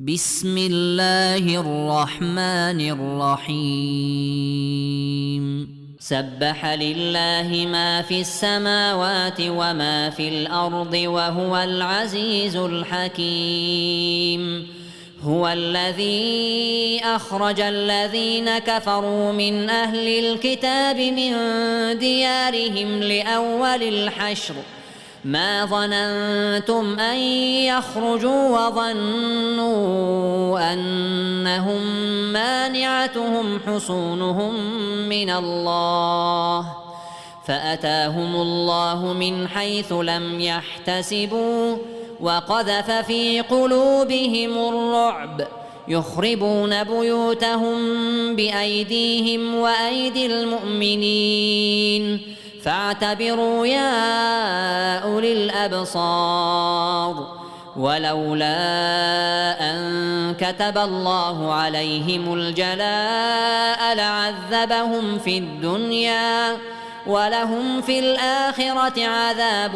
بسم الله الرحمن الرحيم سبح لله ما في السماوات وما في الأرض وهو العزيز الحكيم هو الذي أخرج الذين كفروا من أهل الكتاب من ديارهم لأول الحشر ما ظننتم أن يخرجوا وظنوا أنهم مانعتهم حصونهم من الله فأتاهم الله من حيث لم يحتسبوا وقذف في قلوبهم الرعب يخربون بيوتهم بأيديهم وأيدي المؤمنين فاعتبروا يا أولي الأبصار ولولا أن كتب الله عليهم الجلاء لعذبهم في الدنيا ولهم في الآخرة عذاب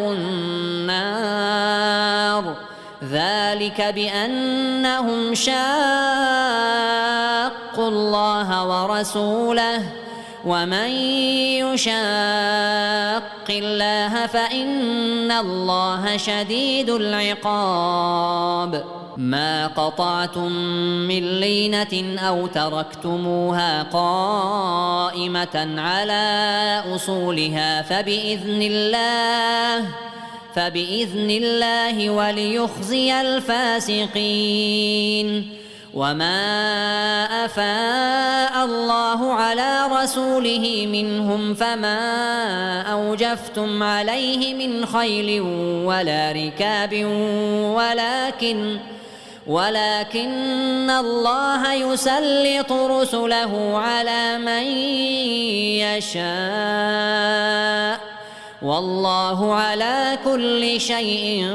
النار ذلك بأنهم شاقوا الله ورسوله ومن يشاق الله فإن الله شديد العقاب ما قطعتم من لينة أو تركتموها قائمة على أصولها فبإذن الله وليخزي الفاسقين وما أفاء الله على رسوله منهم فما أوجفتم عليه من خيل ولا ركاب ولكن الله يسلط رسله على من يشاء والله على كل شيء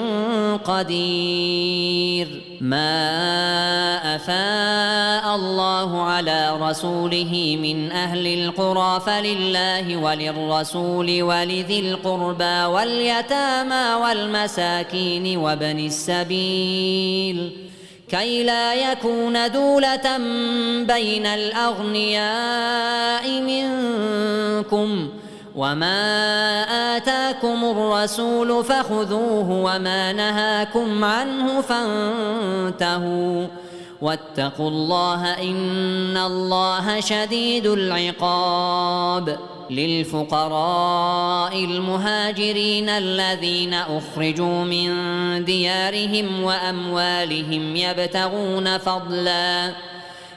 قدير ما أفاء الله على رسوله من أهل القرى فلله وللرسول ولذي القربى واليتامى والمساكين وابن السبيل كي لا يكون دولة بين الأغنياء منكم وما آتاكم الرسول فخذوه وما نهاكم عنه فانتهوا واتقوا الله إن الله شديد العقاب للفقراء المهاجرين الذين أخرجوا من ديارهم وأموالهم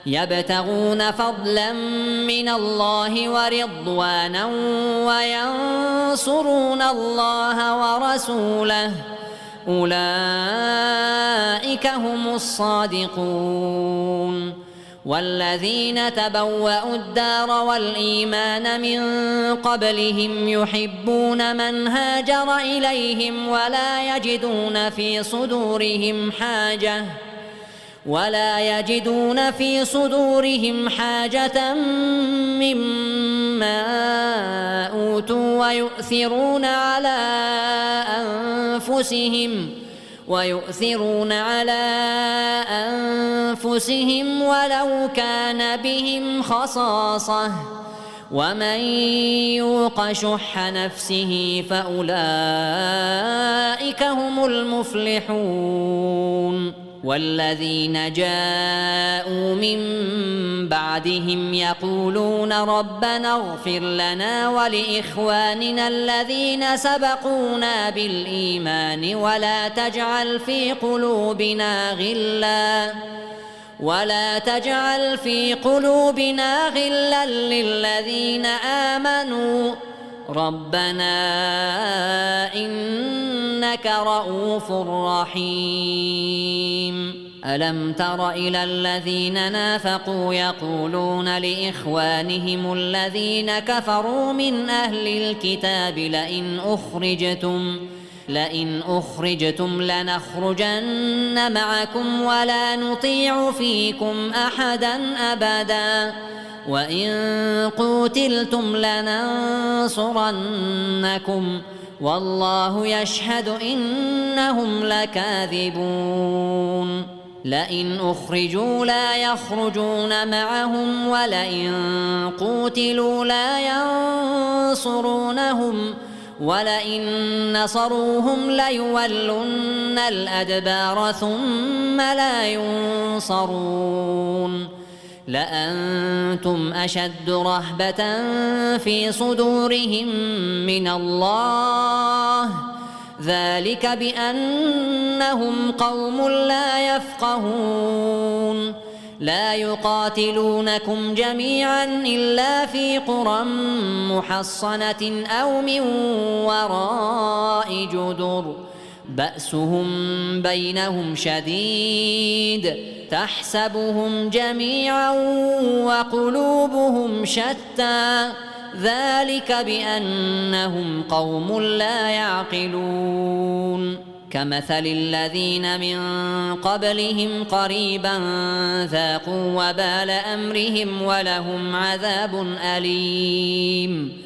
يبتغون فضلا من الله ورضوانا وينصرون الله ورسوله أولئك هم الصادقون والذين تبوأوا الدار والإيمان من قبلهم يحبون من هاجر إليهم ولا يجدون في صدورهم حاجة مما أوتوا ويؤثرون على أنفسهم ولو كان بهم خصاصة ومن يوق شح نفسه فأولئك هم المفلحون والذين جاءوا من بعدهم يقولون ربنا اغفر لنا ولإخواننا الذين سبقونا بالإيمان ولا تجعل في قلوبنا غلا للذين آمنوا ربنا إنك رؤوف رحيم ألم تر إلى الذين نافقوا يقولون لإخوانهم الذين كفروا من أهل الكتاب لئن أخرجتم لنخرجن معكم ولا نطيع فيكم أحدا أبدا وإن قوتلتم لننصرنكم والله يشهد إنهم لكاذبون لئن أخرجوا لا يخرجون معهم ولئن قوتلوا لا ينصرونهم ولئن نصروهم ليولن الأدبار ثم لا ينصرون لأنتم أشد رهبة في صدورهم من الله ذلك بأنهم قوم لا يفقهون لا يقاتلونكم جميعا إلا في قرى محصنة أو من وراء جدر بأسهم بينهم شديد تحسبهم جميعا وقلوبهم شتى ذلك بأنهم قوم لا يعقلون كمثل الذين من قبلهم قريبا ذاقوا وبال أمرهم ولهم عذاب أليم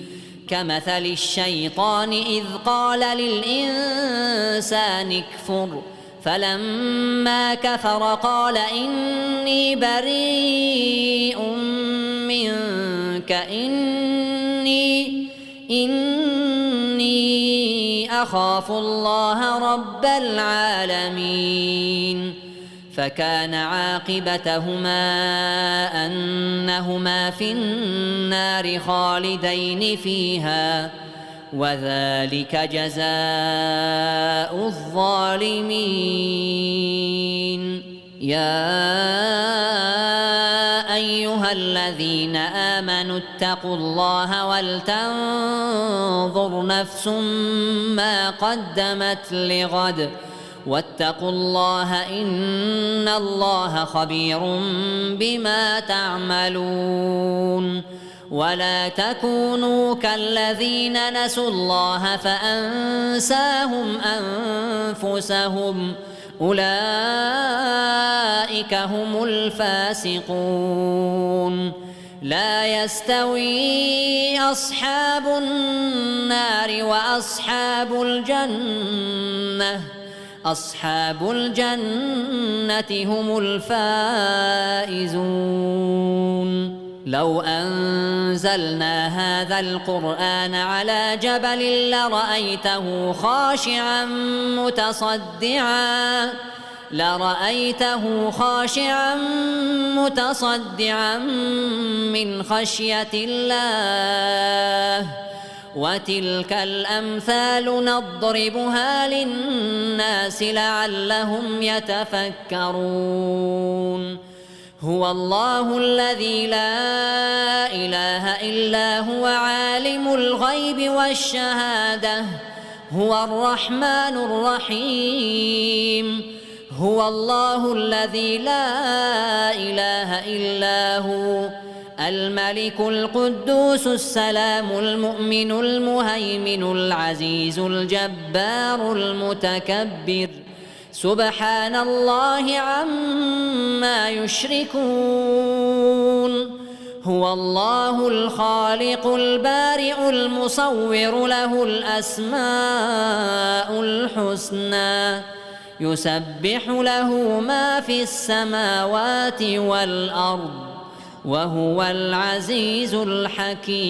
كمثل الشيطان إذ قال للإنسان اكفر فلما كفر قال إني بريء منك إني أخاف الله رب العالمين فكان عاقبتهما أنهما في النار خالدين فيها وذلك جزاء الظالمين يا أيها الذين آمنوا اتقوا الله ولتنظر نفس ما قدمت لغد واتقوا الله إن الله خبير بما تعملون ولا تكونوا كالذين نسوا الله فأنساهم أنفسهم أولئك هم الفاسقون لا يستوي أصحاب النار وأصحاب الجنة أصحاب الجنة هم الفائزون لو أنزلنا هذا القرآن على جبل لرأيته خاشعا متصدعا من خشية الله وتلك الأمثال نضربها للناس لعلهم يتفكرون هو الله الذي لا إله إلا هو عالم الغيب والشهادة هو الرحمن الرحيم هو الله الذي لا إله إلا هو الملك القدوس السلام المؤمن المهيمن العزيز الجبار المتكبر سبحان الله عما يشركون هو الله الخالق البارئ المصور له الأسماء الحسنى يسبح له ما في السماوات والأرض وهو العزيز الحكيم